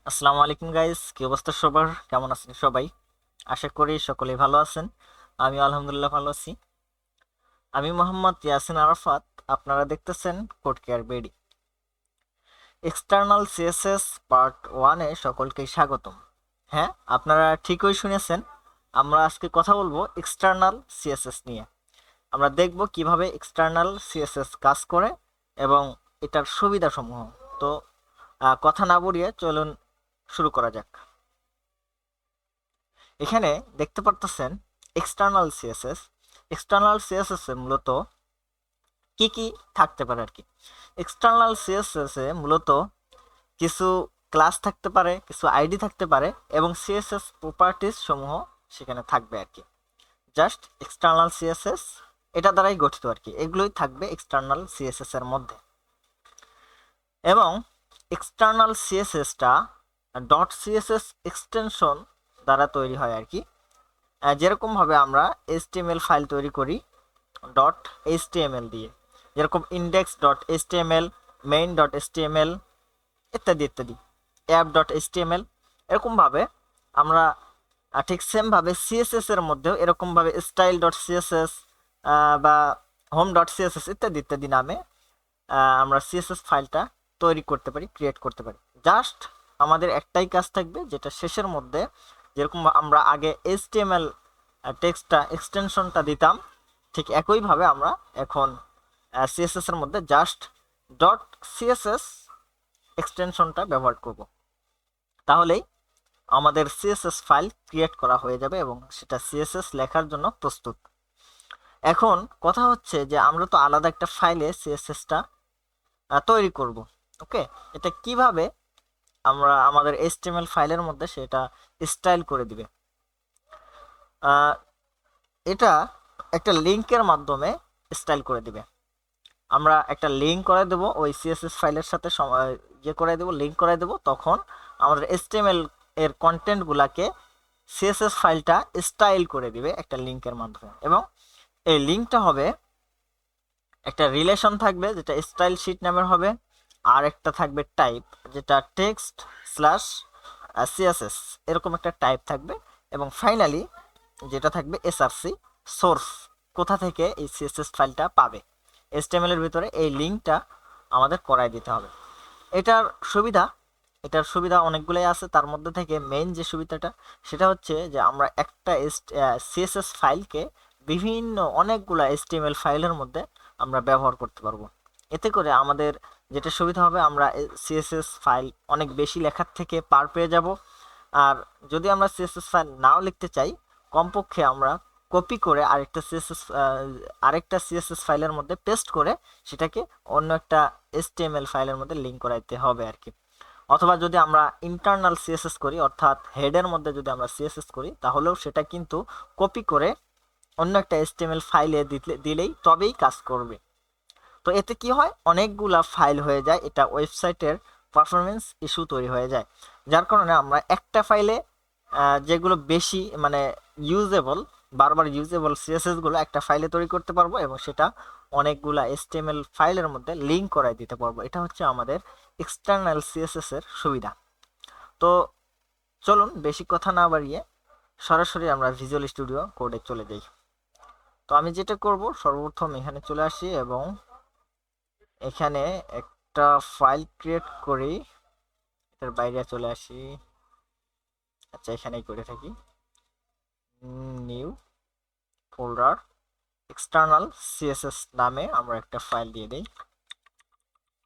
আসসালামু আলাইকুম গাইস, কি অবস্থা সবার? কেমন আছেন সবাই? আশা করি সকলেই ভালো আছেন। আমি আলহামদুলিল্লাহ ভালো আছি। আমি মোহাম্মদ ইয়াসিন আরাফাত। আপনারা দেখতেছেন কোড কেয়ার বেডি। এক্সটার্নাল সিএসএস পার্ট 1-এ সকলকেই স্বাগতম। হ্যাঁ, আপনারা ঠিকই শুনেছেন। আমরা আজকে কথা বলবো এক্সটার্নাল সিএসএস নিয়ে। আমরা দেখব কিভাবে এক্সটার্নাল সিএসএস কাজ করে এবং এটার সুবিধাসমূহ। তো কথা না বাড়িয়ে চলুন শুরু করা যাক। এখানে দেখতে পারতেছেন এক্সটার্নাল সিএসএস। এক্সটার্নাল সিএসএস এ মূলত কি কি থাকতে পারে আর কি। এক্সটার্নাল সিএসএস এ মূলত কিছু ক্লাস থাকতে পারে, কিছু আইডি থাকতে পারে এবং সিএসএস প্রপার্টিজ সমূহ সেখানে থাকবে আর কি। জাস্ট এক্সটার্নাল সিএসএস এটা দ্বারাই গঠিত আর কি। এগুলোই থাকবে এক্সটার্নাল সিএসএস এর মধ্যে। এবং এক্সটার্নাল সিএসএসটা ডট সিএসএস এক্সটেনশন দ্বারা তৈরি হয় আর কি। যেরকমভাবে আমরা এইচটিএমএল ফাইল তৈরি করি ডট এইচটিএমএল দিয়ে, যেরকম index dot HTML, main dot HTML ইত্যাদি ইত্যাদি, অ্যাপ ডট এইচটিএমএল, এরকমভাবে আমরা ঠিক সেমভাবে সিএসএস এর মধ্যেও এরকমভাবে স্টাইল ডট সিএসএস বা হোম ডট সিএসএস ইত্যাদি ইত্যাদি নামে আমরা সিএসএস ফাইলটা তৈরি করতে পারি, ক্রিয়েট করতে পারি। জাস্ট আমাদের একটাই কাজ থাকবে, যেটা শেষের মধ্যে যেরকম আমরা আগে এইচটিএমএল টেক্সটটা এক্সটেনশনটা দিতাম, ঠিক একইভাবে আমরা এখন সিএসএস এর মধ্যে জাস্ট ডট সিএসএস এক্সটেনশনটা ব্যবহার করব। তাহলেই আমাদের সিএসএস ফাইল ক্রিয়েট করা হয়ে যাবে এবং সেটা সিএসএস লেখার জন্য প্রস্তুত। এখন কথা হচ্ছে যে আমরা তো আলাদা একটা ফাইলে সিএসএসটা তৈরি করব। ওকে, এটা কিভাবে আমরা আমাদের এইচটিএমএল ফাইলের মধ্যে সেটা স্টাইল করে দিবে? এটা একটা লিংকের মাধ্যমে স্টাইল করে দিবে। আমরা একটা লিঙ্ক করে দেব ওই সিএসএস ফাইলের সাথে, করে দেব, লিঙ্ক করে দেব। তখন আমাদের এইচটিএমএল এর কন্টেন্টগুলোকে সিএসএস ফাইলটা স্টাইল করে দিবে একটা লিঙ্কের মাধ্যমে। এবং এই লিঙ্কটা হবে একটা রিলেশন থাকবে যেটা স্টাইল শিট নামের হবে, আর একটা থাকবে টাইপ যেটা টেক্সট স্ল্যাশ সিএসএস, এরকম একটা টাইপ থাকবে। এবং ফাইনালি যেটা থাকবে এসআরসি, সোর্স, কোথা থেকে এই সিএসএস ফাইলটা পাবে। এইচটিএমএল এর ভিতরে এই লিঙ্কটা আমাদের করাই দিতে হবে। এটার সুবিধা এটার সুবিধা অনেকগুলোই আছে। তার মধ্যে থেকে মেইন যে সুবিধাটা সেটা হচ্ছে যে আমরা একটা সিএসএস ফাইলকে বিভিন্ন অনেকগুলো এইচটিএমএল ফাইলের মধ্যে আমরা ব্যবহার করতে পারবো। এতে করে আমাদের যেটা সুবিধা হবে, আমরা সিএসএস ফাইল অনেক বেশি লেখার থেকে পার পেয়ে যাব। আর যদি আমরা সিএসএস ফাইল নাও লিখতে চাই, কমপক্ষে আমরা কপি করে আরেকটা সিএসএস ফাইলের মধ্যে পেস্ট করে সেটাকে অন্য একটা এইচটিএমএল ফাইলের মধ্যে লিঙ্ক করাইতে হবে আর কি। অথবা যদি আমরা ইন্টারনাল সিএসএস করি, অর্থাৎ হেডের মধ্যে যদি আমরা সিএসএস করি, তাহলেও সেটা কিন্তু কপি করে অন্য একটা এইচটিএমএল ফাইলে দিলেই তবেই কাজ করবে। তো এতে কি হয়, অনেকগুলা ফাইল হয়ে যায়, এটা ওয়েবসাইটের পারফরমেন্স ইস্যু তৈরি হয়ে যায়। যার কারণে আমরা একটা ফাইলে যেগুলো বেশি মানে ইউজেবল, বারবার ইউজেবল সিএসএস গুলো একটা ফাইলে তৈরি করতে পারবো এবং সেটা অনেকগুলা এইচটিএমএল ফাইলের মধ্যে লিঙ্ক করাই দিতে পারবো। এটা হচ্ছে আমাদের এক্সটার্নাল সিএসএস এর সুবিধা। তো চলুন বেশি কথা না বাড়িয়ে সরাসরি আমরা ভিজুয়াল স্টুডিও কোডে চলে যাই। তো আমি যেটা করব, সর্বপ্রথম এখানে চলে আসি এবং এখানে একটা ফাইল ক্রিয়েট করি। এটার বাইরে চলে আসি, আচ্ছা এখানেই করে থাকি। নিউ ফোল্ডার এক্সটার্নাল সিএসএস নামে আমরা একটা ফাইল দিয়ে দিই,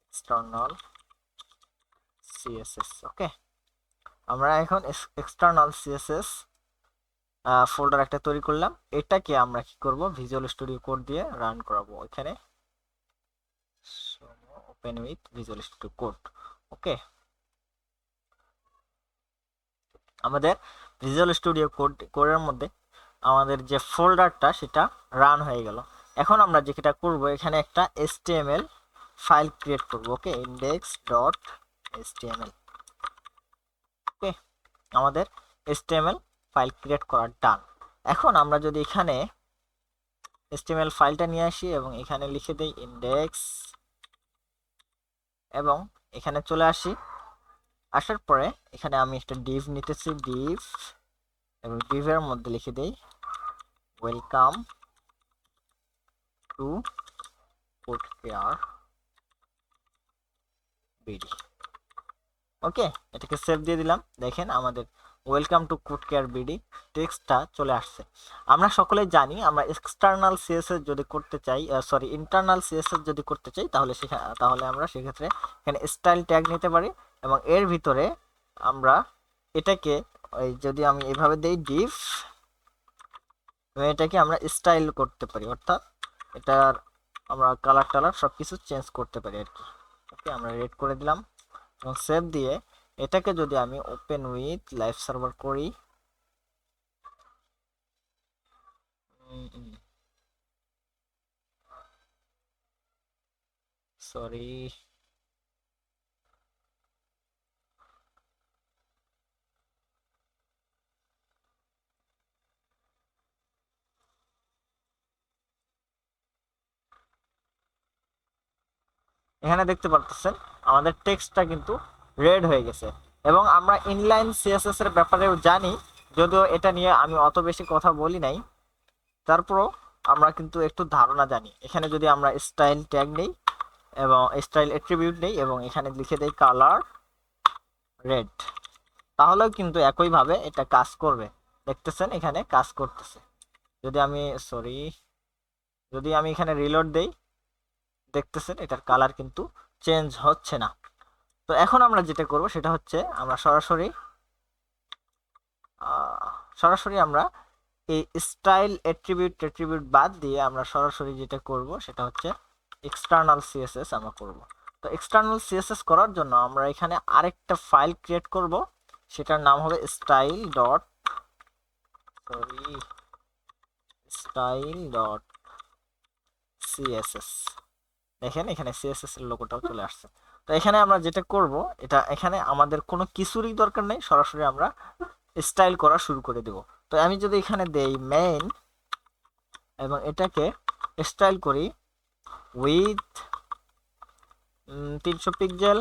এক্সটার্নাল সিএসএস। ওকে, আমরা এখন এক্সটার্নাল সিএসএস ফোল্ডার একটা তৈরি করলাম। এটাকে আমরা কি করব, ভিজুয়াল স্টুডিও কোড দিয়ে রান করাবো। এখানে open with visual studio code. Okay, আমাদের ভিজুয়াল স্টুডিও কোডের মধ্যে আমাদের যে ফোল্ডারটা সেটা রান হয়ে গেল। এখন আমরা যেটা করব, এখানে একটা এইচটিএমএল ফাইল ক্রিয়েট করব। ওকে, ইন্ডেক্স ডট এইচটিএমএল। ওকে, আমাদের এইচটিএমএল ফাইল ক্রিয়েট করা ডান। এখন আমরা যদি এখানে এইচটিএমএল ফাইলটা নিয়ে আসি এবং এখানে লিখে দেই ইন্ডেক্স এবং এখানে চলে আসি, আসার পরে এখানে আমি একটা ডিভ নিতেছি, ডিভ, এবং ডিভের মধ্যে লিখে দেই ওয়েলকাম টু CodeCareBD। ওকে, এটাকে সেভ দিয়ে দিলাম। দেখেন আমাদের ওয়েলকাম টু CodeCareBD টেক্সটটা চলে আসছে। আমরা সকলেই জানি আমরা এক্সটার্নাল সিএসএস যদি করতে চাই, সরি ইন্টারনাল সিএসএস যদি করতে চাই, তাহলে আমরা সেক্ষেত্রে এখানে স্টাইল ট্যাগ নিতে পারি এবং এর ভিতরে আমরা এটাকে যদি আমি এভাবে দেই ডিভ, এটাকে আমরা স্টাইল করতে পারি, অর্থাৎ এটার আমরা কালার টালার সব কিছু চেঞ্জ করতে পারি আর কি। ওকে, আমরা রেড করে দিলাম এবং সেভ দিয়ে এটাকে যদি আমি ওপেন উইথ লাইভ সার্ভার করি, সরি, এখানে দেখতে পারতেছেন আমাদের টেক্সটটা কিন্তু রেড হয়ে গেছে। এবং আমরা ইনলাইন সিএসএস এর ব্যাপারেও জানি, যদিও এটা নিয়ে আমি অত বেশি কথা বলি নাই, তারপরও আমরা কিন্তু একটু ধারণা জানি। এখানে যদি আমরা স্টাইল ট্যাগ নেই এবং স্টাইল অ্যাট্রিবিউট নেই এবং এখানে লিখে দেই কালার রেড, তাহলেও কিন্তু একইভাবে এটা কাজ করবে। দেখতেছেন এখানে কাজ করতেছে। যদি আমি যদি আমি এখানে রিলোড দেই, দেখতেছেন এটার কালার কিন্তু চেঞ্জ হচ্ছে না। তো এখন আমরা যেটা করব সেটা হচ্ছে আমরা সরাসরি আমরা এই স্টাইল অ্যাট্রিবিউট বাদ দিয়ে আমরা সরাসরি যেটা করব সেটা হচ্ছে এক্সটার্নাল সিএসএস আমরা করব। তো এক্সটার্নাল সিএসএস করার জন্য আমরা এখানে আরেকটা ফাইল ক্রিয়েট করব, সেটার নাম হবে style.css। দেখেন এখানে সিএসএস এর লোগোটাও চলে আসছে। তো এখানে আমরা যেটা করব, এখানে আমাদের কোনো কিছুরই দরকার নেই, সরাসরি আমরা স্টাইল করা শুরু করে দেব। তো আমি যদি এখানে দেই মেইন এবং এটাকে স্টাইল করি উইথ 300 পিক্সেল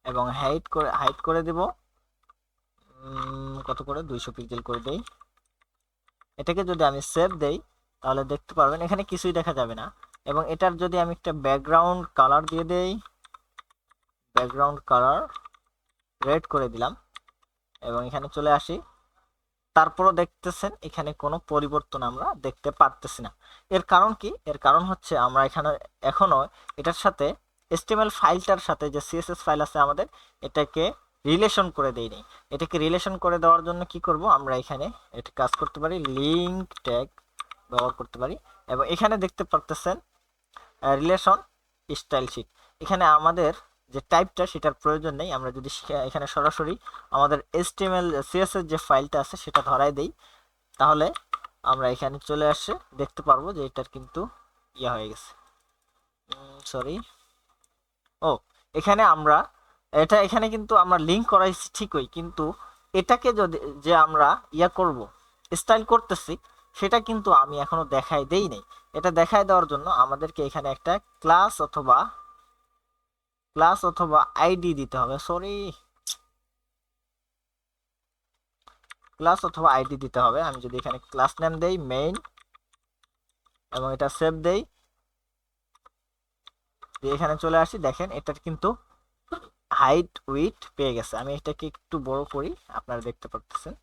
এবং হাইট করে দেব কত করে, 200 পিক্সেল করে দেই। এটাকে যদি আমি সেভ দেই তাহলে দেখতে পারবেন এখানে কিছুই দেখা যাবে না। এবং এটার যদি আমি একটা ব্যাকগ্রাউন্ড কালার দিয়ে দেই, ব্যাকগ্রাউন্ড কালার রেড করে দিলাম এবং এখানে চলে আসি, তারপরও দেখতেছেন এখানে কোনো পরিবর্তন আমরা দেখতে পারতেছি না। এর কারণ কি? এর কারণ হচ্ছে আমরা এখানে এখনো এটার সাথে HTML ফাইলটার সাথে যে CSS ফাইল আছে আমাদের, এটাকে রিলেশন করে দেইনি। এটাকে রিলেশন করে দেওয়ার জন্য কি করব, আমরা এখানে এটা কাজ করতে পারি, লিঙ্ক ট্যাগ ব্যবহার করতে পারি। এবং এখানে দেখতে পারতেছেন রিলেশন স্টাইল শিট। এখানে আমাদের যে টাইপটা সেটার প্রয়োজন নেই। আমরা যদি এখানে সরাসরি আমাদের HTML CSS যে ফাইলটা আছে সেটা ধরাই দেই, তাহলে আমরা এখানে চলে আসে দেখতে পারবো যে এটার কিন্তু ইয়া হয়ে গেছে। সরি, ও এখানে এখানে কিন্তু আমরা লিঙ্ক করাইছি ঠিকই, কিন্তু এটাকে যদি যে আমরা ইয়া করব স্টাইল করতেছি, সেটা কিন্তু আমি এখনো দেখাই দেই নাই। এটা দেখাই দেওয়ার জন্য আমাদেরকে এখানে একটা ক্লাস অথবা আইডি দিতে হবে। ক্লাস অথবা আইডি দিতে হবে। আমি যদি এখানে ক্লাস নেম দেই মেইন এবং এটা সেভ দেই, দিয়ে এখানে চলে আসি, দেখেন এটার কিন্তু হাইট উইথ পেয়ে গেছে। আমি এটাকে একটু বড় করি, আপনারা দেখতে পাচ্ছেন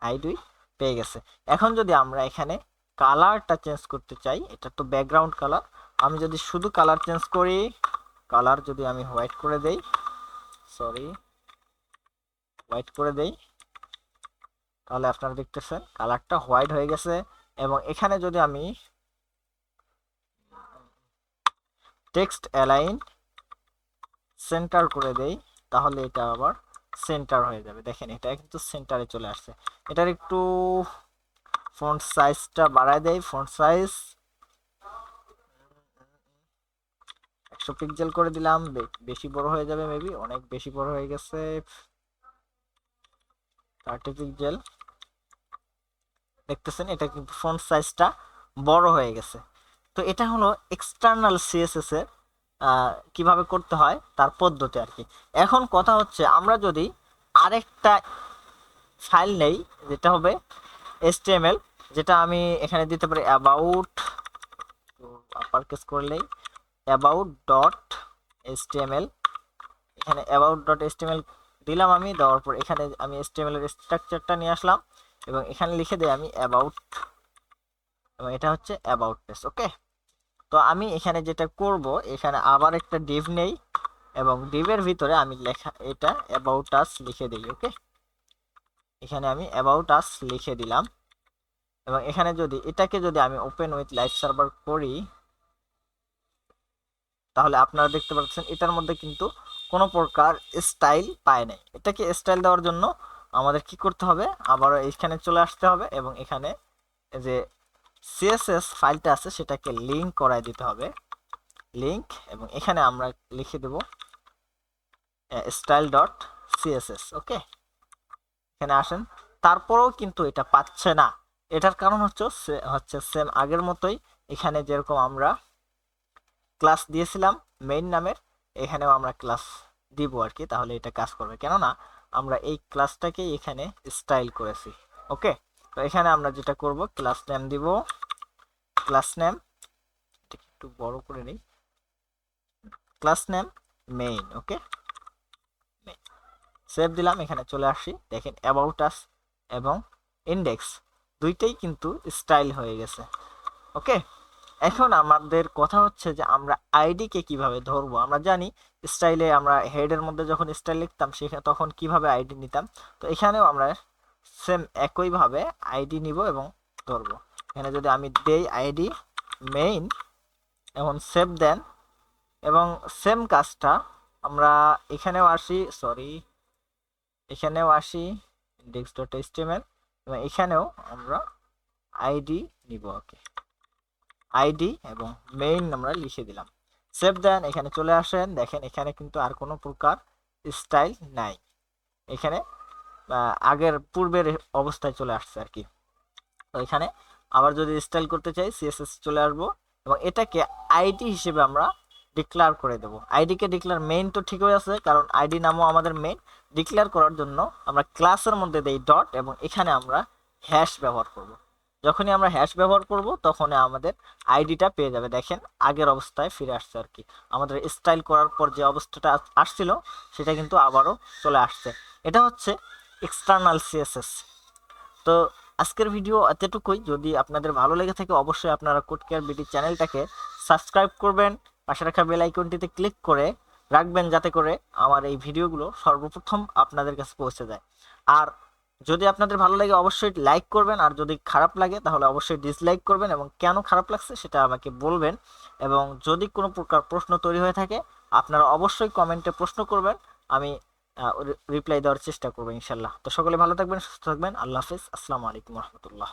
হাইট উইথ পেয়ে গেছে। এখন যদি আমরা এখানে কালারটা চেঞ্জ করতে চাই, এটা তো ব্যাকগ্রাউন্ড কালার, আমি যদি শুধু কালার চেঞ্জ করি, কালার যদি আমি হোয়াইট করে দেই, তাহলে আপনারা দেখতেছেন কালারটা হোয়াইট হয়ে গেছে। এবং এখানে যদি আমি টেক্সট অ্যালাইন সেন্টার করে দেই, তাহলে এটা আবার সেন্টার হয়ে যাবে। দেখেন এটা কিন্তু সেন্টারে চলে আসছে। এটার একটু ফন্ট সাইজটা বাড়ায় দেই, ফন্ট সাইজ 100 পিক্সেল করে দিলাম, বেশি বড় হয়ে যাবে, মেবি অনেক বেশি বড় হয়ে গেছে, 30 পিক্সেল। দেখতেছেন এটা কিন্তু ফন্ট সাইজটা বড় হয়ে গেছে। তো এটা হলো এক্সটার্নাল সিএসএস এর কিভাবে করতে হয় তার পদ্ধতি আর কি। এখন কথা হচ্ছে আমরা যদি আরেকটা ফাইল নেই, যেটা হবে HTML, যেটা আমি এখানে দিতে পারি অ্যাবাউট, আপার কেস করলেই অ্যাবাউট ডট HTML। এখানে অ্যাবাউট ডট HTML দিলাম আমি, দেওয়ার পর এখানে আমি HTML এর স্ট্রাকচারটা নিয়ে আসলাম এবং এখানে লিখে দিই আমি অ্যাবাউট, এবং এটা হচ্ছে অ্যাবাউট পেজ। ওকে, তো আমি এখানে যেটা করব, এখানে আবার একটা ডিভ নেই এবং ডিভের ভিতরে আমি লেখা এটা অ্যাবাউট আস লিখে দিই। ওকে, এখানে আমি অ্যাবাউট আস লিখে দিলাম এবং এখানে যদি এটাকে যদি আমি ওপেন উইথ লাইভ সার্ভার করি, তাহলে আপনারা দেখতে পাচ্ছেন এটার মধ্যে কিন্তু কোনো প্রকার স্টাইল পায় নাই। এটাকে স্টাইল দেওয়ার জন্য আমাদের কি করতে হবে, আবার এখানে চলে আসতে হবে এবং এখানে যে সিএসএস ফাইলটা আছে সেটাকে লিংক করায় দিতে হবে, লিংক, এবং এখানে আমরা লিখে দেব স্টাইল ডট সিএসএস। ওকে, এখানে আসেন, তারপরেও কিন্তু এটা পাচ্ছে না। এটার কারণ হচ্ছে সেম আগের মতোই, এখানে যেরকম আমরা ক্লাস দিয়েছিলাম মেইন নামের, এখানেও আমরা ক্লাস দিব আর কি, তাহলে এটা কাজ করবে। কেননা আমরা এই ক্লাসটাকে এখানে স্টাইল করেছি। ওকে, তো এখানে আমরা যেটা করব, ক্লাস নেম দিব, ক্লাস নেম একটু বড় করে নিই, ক্লাস নেম মেইন। ওকে, সেভ দিলাম, এখানে চলে আসি, দেখেন অ্যাবাউট আস এবং ইন্ডেক্স দুইটাই কিন্তু স্টাইল হয়ে গেছে। ওকে, এখন আমাদের কথা হচ্ছে যে আমরা আইডি কে কিভাবে ধরবো। আমরা জানি স্টাইলে আমরা হেডের মধ্যে যখন স্টাইল লিখতাম সেখানে তখন কিভাবে আইডি নিতাম, তো এখানেও আমরা সেম একইভাবে আইডি নিব এবং ধরবো। এখানে যদি আমি দেই আইডি মেইন এবং সেভ দেন, এবং সেম কাজটা আমরা এখানেও আসি, এখানেও আসি ইন্ডেক্স ডট এইচটিএমএল, এবং এখানেও আমরা আইডি নিব। ওকে, আইডি এবং মেইন আমরা লিখে দিলাম, সেভ দেন, এখানে চলে আসেন, দেখেন এখানে কিন্তু আর কোনো প্রকার স্টাইল নাই, এখানে আগের পূর্বের অবস্থায় চলে আসছে আর কি। তো এখানে আবার যদি স্টাইল করতে চাই সিএসএস চলে আসবো এবং এটাকে আইডি হিসেবে আমরা ডিক্লেয়ার করে দেবো। আইডিকে ডিক্লেয়ার, মেইন তো ঠিকই আছে কারণ আইডি নামও আমাদের মেইন। ডিক্লেয়ার করার জন্য আমরা ক্লাসের মধ্যে দেই ডট এবং এখানে আমরা হ্যাশ ব্যবহার করব। যখনই আমরা হ্যাশ ব্যবহার করব তখনই আমাদের আইডিটা পেয়ে যাবে। দেখেন আগের অবস্থায় ফিরে আসছে আর কি, আমাদের স্টাইল করার পর যে অবস্থাটা আসছিল সেটা কিন্তু আবারও চলে আসছে। এটা হচ্ছে এক্সটার্নাল সিএসএস। তো আজকের ভিডিও এতটুকুই। যদি আপনাদের ভালো লেগে থাকে অবশ্যই আপনারা CodeCareBD চ্যানেলটাকে সাবস্ক্রাইব করবেন, পাশে রাখা বেল আইকনটিতে ক্লিক করে রাখবেন যাতে করে আমার এই ভিডিওগুলো সর্বপ্রথম আপনাদের কাছে পৌঁছে যায়। আর যদি আপনাদের ভালো লাগে অবশ্যই লাইক করবেন, আর যদি খারাপ লাগে তাহলে অবশ্যই ডিসলাইক করবেন এবং কেন খারাপ লাগছে সেটা আমাকে বলবেন। এবং যদি কোনো প্রকার প্রশ্ন তৈরি হয়ে থাকে আপনারা অবশ্যই কমেন্টে প্রশ্ন করবেন, আমি রিপ্লাই দেওয়ার চেষ্টা করবো ইনশাল্লাহ। তো সকলে ভালো থাকবেন, সুস্থ থাকবেন, আল্লাহ হাফিজ, আসসালামু আলাইকুম রহমতুল্লাহ।